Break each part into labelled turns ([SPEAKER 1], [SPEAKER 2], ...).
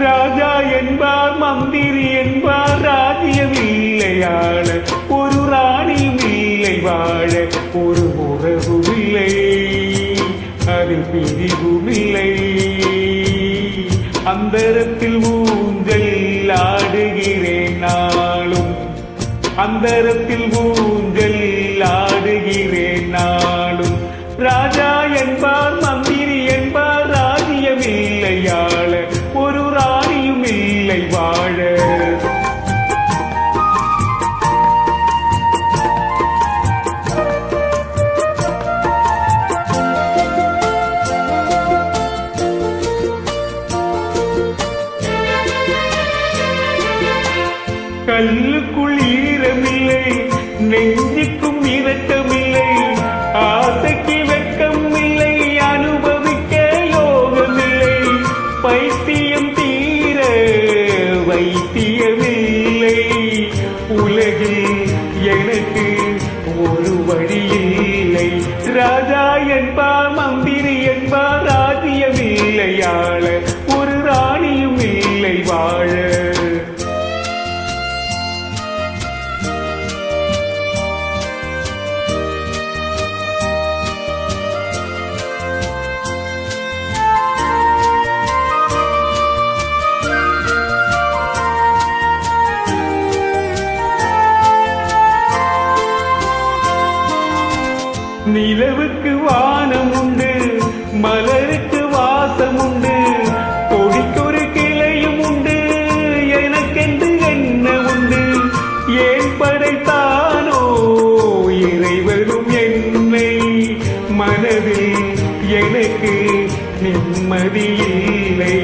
[SPEAKER 1] ராஜா என்பார் மந்திரி என்பார் ராஜ்யம் இல்லையாள ஒரு ராணியும் இல்லை வாழ ஒரு உறவும் இல்லை அதில் பிரிவும் இல்லை அந்தரத்தில் ஊஞ்சல் ஆடுகிறேன் நாளும் அந்தரத்தில் ஊஞ்சல் ஆடுகிறேன் நாளும் ராஜா என்பார் மந்திரி என்பார் ராஜ்யம் இல்லையாள ஒரு ராணியும் இல்லை வாழ கல்லுக்குள் ஈரமில்லை நெஞ்சுக்கும் இரக்கமில்லை ஆசைக்கு வெட்கம் இல்லை அனுபவிக்க யோகமில்லை பைத்தியம் தீர வைத்தியமில்லை உலகில் எனக்கு ஒரு வழி இல்லை ராஜா என்பார் மந்திரி என்பார் ராஜ்யம் இல்லையாள ஒரு ராணியும் இல்லை வாழ நிலவுக்கு வானம் உண்டு மலருக்கு வாசம் உண்டு கொடிக்கொரு கிளையும் உண்டு எனக்கென்று என்ன உண்டு ஏன் படைத்தானோ இறைவனும் என்னை மனதில் எனக்கு நிம்மதி இல்லை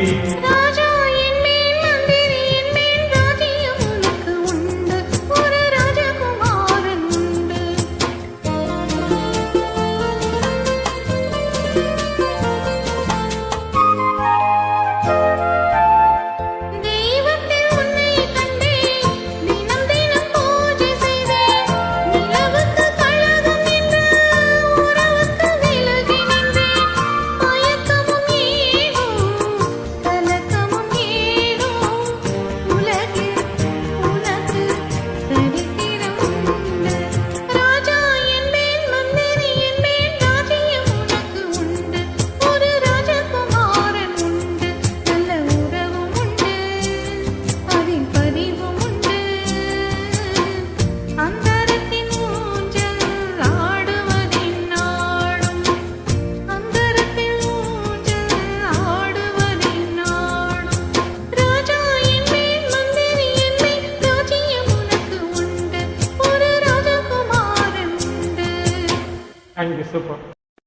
[SPEAKER 1] Thank you, super.